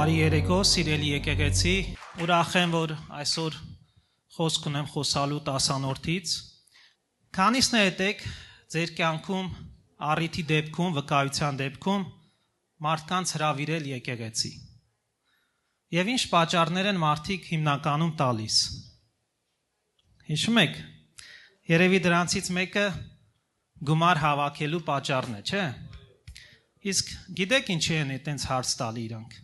Բարի երեկո, սիրելի եկեղեցի, ուրախ եմ, որ այսօր խոսք ունեմ խոսալու 10-որդից։ Քանիսն եք ձեր կյանքում առիթի դեպքում, վկայության դեպքում մարդկանց հրավիրել եկեղեցի։ Եվ ինչ պատճառներ են մարդիկ հիմնականում տալիս։ Հիշում եք, երևի դրանցից մեկը գումար հավաքելու պատճառն է, չէ՞։ Իսկ գիտեք ինչի են այտենց հարց տալի իրանք։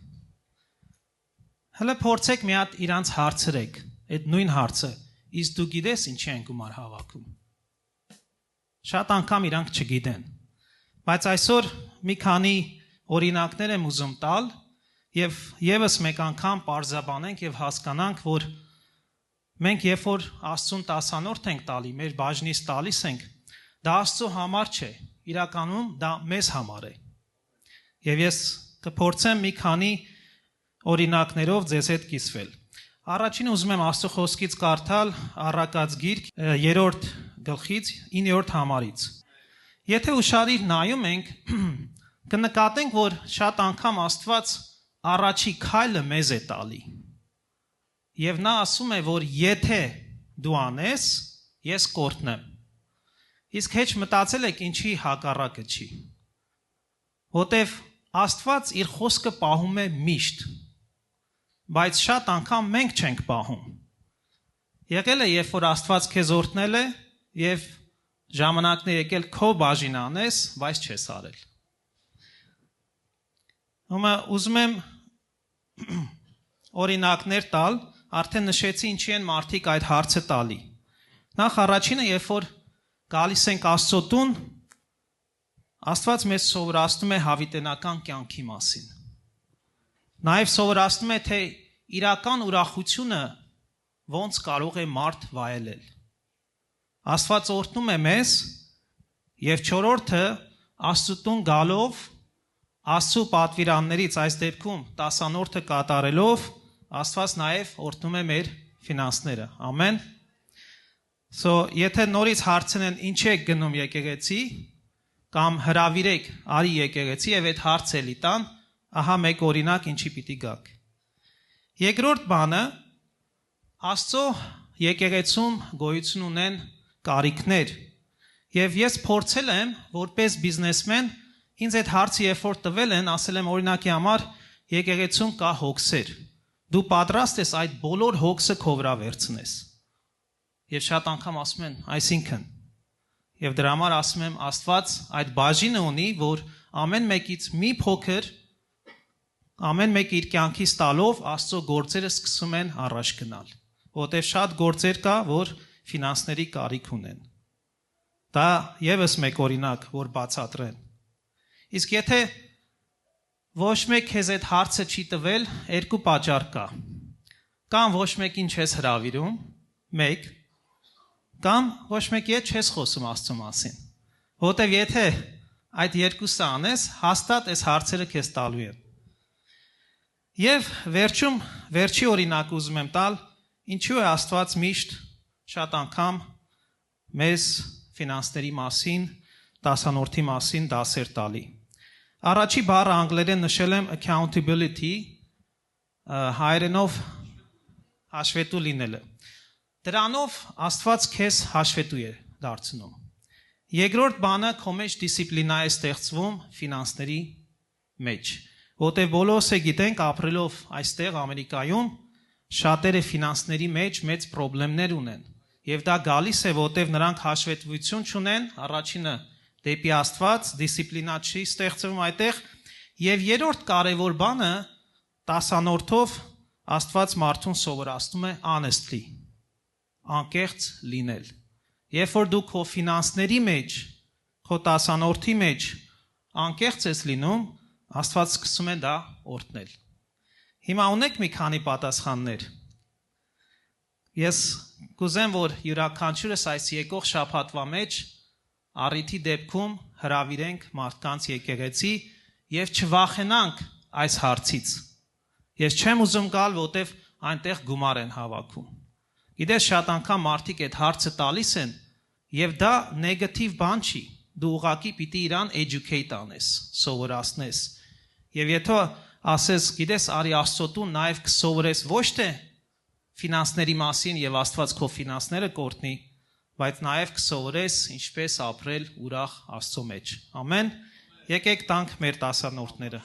Հələ փորձեք մի հատ իրանց հարցրեք, այդ նույն հարցը, իսկ դու գիտես ինչի են գումար հավաքում։ Շատ անգամ իրանք չգիտեն։ Բայց այսօր մի քանի օրինակներ եմ ուզում տալ եւ եւս մեկ անգամ պարզաբանենք եւ հասկանանք, որ մենք երբ որ Աստծուն 10-րդ ենք տալի, մեր բաժնից տալիս ենք, դա Աստծո համար չէ, իրականում դա մեզ համար է։ Եվ ես կփորձեմ մի քանի օրինակներով ձեզ հետ կիսվել։ Առաջին ուզում եմ Աստծո խոսքից կարդալ Առակաց գիրք 3-րդ գլխից 9-րդ համարից։ Եթե ուշադիր նայում ենք, կնկատենք, որ շատ անգամ Աստված առաջի քայլը մեզ է տալի։ Եվ նա ասում է, որ եթե դու անես, ես կորտնեմ։ Իսկ հեչ մտածել եք ինչի հակառակը չի։ Որտեվ Աստված իր խոսքը պահում է միշտ, բայց շատ անգամ մենք չենք պահում։ Եղել է, երբ որ Աստված քեզ օրհնել է եւ ժամանակներ եկել քո բաժին անես, բայց չես արել։ Ուզում եմ օրինակներ տալ, արդեն նշեցի ինչի են մարդիկ այդ հարցը տալի։ Նախ առաջինը, երբ որ գալիս ենք Աստծո տուն, Աստված մեզ սովորացնում է հավիտենական կյանքի մասին։ Նաև սովորացնում է, թե իրական ուրախությունը ոնց կարող է մարդ վայելել։ Աստված օրհնում է մեզ եւ չորրորդը Աստծո տուն գալով Աստծո պատվիրաններից այս դեպքում 10-րդը կատարելով Աստված նաև օրհնում է մեր ֆինանսները։ Ամեն։ Եթե նորից հարցնեն ինչ եք գնում եկեղեցի, կամ հրավիրեք արի եկեղեցի եւ այդ հարցը էլի տան, ահա մեկ օրինակ ինչի պիտի գաք։ Երկրորդ բանը, Աստծո եկեղեցում գոյություն ունեն կարիքներ, եւ ես փորձել եմ որպես բիզնեսմեն ինձ այդ հարցը երբ որ տվել են, ասել եմ օրինակի համար եկեղեցում կա հոգսեր։ Դու պատրաստ ես այդ բոլոր հոգսը քո վրա վերցնես։ Եվ շատ անգամ ասում են, այսինքն Եվ դրա համար ասում եմ, Աստված այդ բաժինը ունի, որ ամեն մեկից մի փոքր, ամեն մեկ իր կյանքից տալով Աստծո գործերը սկսում են առաջ գնալ։ Որտեղ շատ գործեր կա, որ ֆինանսների կարիք ունեն։ Դա եւս մեկ օրինակ, որ բացատրեն։ Իսկ եթե ոչ մեկ քեզ այդ հարցը չի տվել, երկու պատճառ կա։ Կամ ոչ մեկին չես հրավիրում, մեկ կամ ոչ մեկի հետ չես խոսում Աստծո մասին։ Որտեվ եթե այդ երկուսը անես, հաստատ այս հարցերը քեզ տալու են։ Եվ վերջում վերջի օրինակ ուզում եմ տալ, ինչու է Աստված միշտ շատ անգամ մեզ ֆինանսների մասին, 10-րդի մասին դասեր տալի։ Առաջի բառը անգլերեն նշել եմ accountability, հայերենով հաշվետու լինելը։ Դրանով Աստված քեզ հաշվետու է դարձնում։ Երկրորդ բանը քո մեջ դիսցիպլինա է ստեղծվում ֆինանսների մեջ, որտեղ բոլորս է գիտենք ապրելով այստեղ Ամերիկայում շատերը ֆինանսների մեջ մեծ խնդիրներ ունեն։ Եվ դա գալիս է, որտեղ նրանք հաշվետվություն չունեն, առաջինը դեպի Աստված, դիսցիպլինա չի ստեղծվում այդտեղ, եւ երրորդ կարևոր բանը 10-րդով Աստված մարդուն սովորացնում է honestly անկեղծ լինել։ Երբ որ դու քո ֆինանսների մեջ, քո 10-րդի մեջ անկեղծ ես լինում, Աստված սկսում է դա օրհնել։ Հիմա ունեք մի քանի պատասխաններ։ Ես կուզեմ, որ յուրաքանչյուրս այս եկող շաբաթվա մեջ առիթի դեպքում հրավիրենք մարդկանց եկեղեցի եւ չվախենանք այս հարցից։ Ես չեմ ուզում գալ, որտեվ այնտեղ գումար են հավաքում։ Գիտես, շատ անգամ մարդիկ այդ հարցը տալիս են, եւ դա նեգատիվ բան չի։ Դու ուղղակի պիտի իրան educate անես, սովորացնես։ Եվ եթե ասես, գիտես, արի Աստծո տուն, նաև կսովորես ոչ թե ֆինանսների մասին եւ Աստված քո ֆինանսները կօրհնի, բայց նաև կսովորես ինչպես ապրել ուրախ Աստծո մեջ։ Ամեն։ Եկեք տանք մեր տասանորդները։